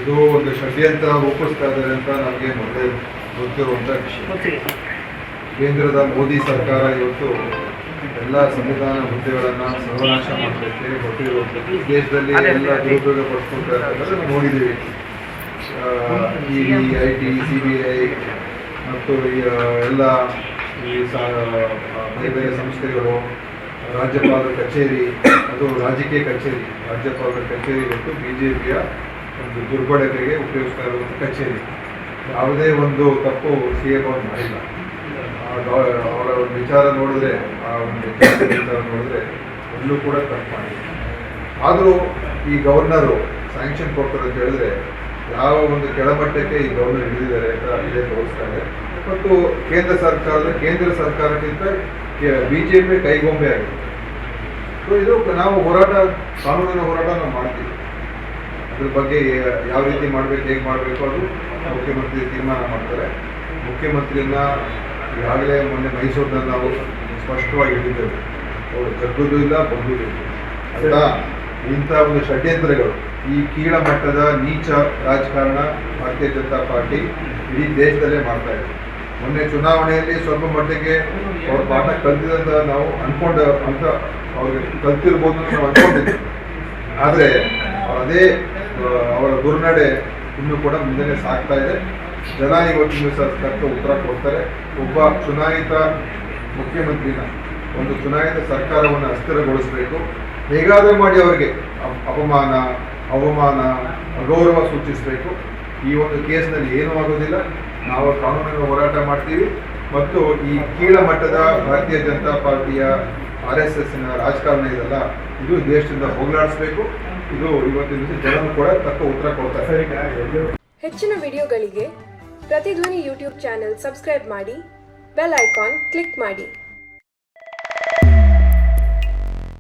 ಇದು ಒಂದು ಷಡ್ಯಂತ್ರ ರೂಪಿಸ್ತಾ ಇದ್ದಾರೆ ಅಂತ ನಮಗೆ ಮೊದಲೇ ಗೊತ್ತಿರುವಂಥ ವಿಷಯ. ಕೇಂದ್ರದ ಮೋದಿ ಸರ್ಕಾರ ಇವತ್ತು ಎಲ್ಲ ಸಂವಿಧಾನ ಹುದ್ದೆಗಳನ್ನು ಸರ್ವನಾಶ ಮಾಡಲಿಕ್ಕೆ ಹೊರಟಿರುವಂಥದ್ದು. ದೇಶದಲ್ಲಿ ಎಲ್ಲ ದುರುಪಯೋಗ ಪಡಿಸ್ಕೊಳ್ತಾ ಇರೋದನ್ನು ನಾವು ನೋಡಿದ್ದೀವಿ. IT, CBI ಮತ್ತು ಎಲ್ಲ ಈ ಬೇರೆ ಬೇರೆ ಸಂಸ್ಥೆಗಳು, ರಾಜ್ಯಪಾಲರ ಕಚೇರಿ, ಅದು ರಾಜಕೀಯ ಕಚೇರಿ, ರಾಜ್ಯಪಾಲರ ಕಚೇರಿ ಇವತ್ತು BJPಯ ಒಂದು ದುರ್ಬಳಕೆಗೆ ಉಪಯೋಗಿಸ್ತಾ ಇರುವಂಥ ಕಚೇರಿ. ಯಾವುದೇ ಒಂದು ತಪ್ಪು CM ಅವರು ಮಾಡಿಲ್ಲ. ಅವರ ಒಂದು ವಿಚಾರ ನೋಡಿದ್ರೆ, ಆ ಒಂದು ವಿಚಾರ ನೋಡಿದ್ರೆ ಎಲ್ಲೂ ಕೂಡ ತಪ್ಪು ಮಾಡಿಲ್ಲ. ಆದರೂ ಈ ಗವರ್ನರು ಸ್ಯಾಂಕ್ಷನ್ ಕೊಡ್ತಾರೆ ಅಂತ ಹೇಳಿದ್ರೆ ಯಾವ ಒಂದು ಕೆಳಮಟ್ಟಕ್ಕೆ ಈ ಗವರ್ನರ್ ಹಿಡಿದಿದ್ದಾರೆ ಅಂತ ಇದೇ ತೋರಿಸ್ತಾರೆ. ಮತ್ತು ಕೇಂದ್ರ ಸರ್ಕಾರಕ್ಕಿಂತ BJP ಕೈಗೊಂಬೆ ಆಗಿದೆ. ಸೊ ಇದು ನಾವು ಕಾನೂನಿನ ಹೋರಾಟ ನಾವು ಮಾಡ್ತೀವಿ. ಅದ್ರ ಬಗ್ಗೆ ಯಾವ ರೀತಿ ಮಾಡಬೇಕು, ಹೇಗೆ ಮಾಡಬೇಕು ಅದು ಮುಖ್ಯಮಂತ್ರಿ ತೀರ್ಮಾನ ಮಾಡ್ತಾರೆ. ಮುಖ್ಯಮಂತ್ರಿನ ಈಗಾಗಲೇ ಮೊನ್ನೆ ಮೈಸೂರಿನಲ್ಲಿ ನಾವು ಸ್ಪಷ್ಟವಾಗಿ ಹೇಳಿದ್ದೇವೆ, ಅವರು ಜಗ್ಗುದು ಇಲ್ಲ, ಬಗ್ಗುದು ಇಲ್ಲ ಅಂತ. ಇಂಥ ಒಂದು ಷಡ್ಯಂತ್ರಗಳು, ಈ ಕೀಳ ಮಟ್ಟದ ನೀಚ ರಾಜಕಾರಣ ಭಾರತೀಯ ಜನತಾ ಪಾರ್ಟಿ ಇಡೀ ದೇಶದಲ್ಲೇ ಮಾಡ್ತಾ ಇದೆ. ಮೊನ್ನೆ ಚುನಾವಣೆಯಲ್ಲಿ ಸ್ವಲ್ಪ ಮಟ್ಟಿಗೆ ಅವ್ರ ಪಾಠ ಕಲ್ತಿದಂತ ನಾವು ಅಂತ ಅವ್ರಿಗೆ ಕಲ್ತಿರ್ಬೋದು ಅಂತ ನಾವು ಅಂದ್ಕೊಂಡಿದ್ವಿ. ಆದರೆ ಅದೇ ಅವರ ದುರ್ನಡೆ ಇನ್ನೂ ಕೂಡ ಮುಂದೆ ಸಾಗ್ತಾ ಇದೆ. ಜನ ಇವತ್ತಿನ ದಿವಸ ತಕ್ಕ ಉತ್ತರ ಕೊಡ್ತಾರೆ. ಒಬ್ಬ ಚುನಾಯಿತ ಮುಖ್ಯಮಂತ್ರಿನ, ಒಂದು ಚುನಾಯಿತ ಸರ್ಕಾರವನ್ನು ಅಸ್ಥಿರಗೊಳಿಸಬೇಕು, ಹೇಗಾದರೂ ಮಾಡಿ ಅವರಿಗೆ ಅವಮಾನ, ಅಗೌರವ ಸೂಚಿಸಬೇಕು. ಈ ಒಂದು ಕೇಸ್ನಲ್ಲಿ ಏನೂ ಆಗೋದಿಲ್ಲ. ನಾವು ಕಾನೂನಿನ ಹೋರಾಟ ಮಾಡ್ತೀವಿ. ಮತ್ತು ಈ ಕೀಳ ಮಟ್ಟದ ಭಾರತೀಯ ಜನತಾ ಪಾರ್ಟಿಯ RSSನ ರಾಜಕಾರಣ ಇದೆಲ್ಲ, ಇದು ದೇಶದಿಂದ ಹೋಗಲಾಡಿಸಬೇಕು. ಇದು ಇವತ್ತಿನ ದಿವಸ ಜನರು ಕೂಡ ತಕ್ಕ ಉತ್ತರ ಕೊಡ್ತಾರೆ. ಹೆಚ್ಚಿನ ವಿಡಿಯೋಗಳಿಗೆ ಪ್ರತಿಧ್ವನಿ ಯೂಟ್ಯೂಬ್ ಚಾನೆಲ್ ಸಬ್ಸ್ಕ್ರೈಬ್ ಮಾಡಿ, ಬೆಲ್ ಐಕಾನ್ ಕ್ಲಿಕ್ ಮಾಡಿ.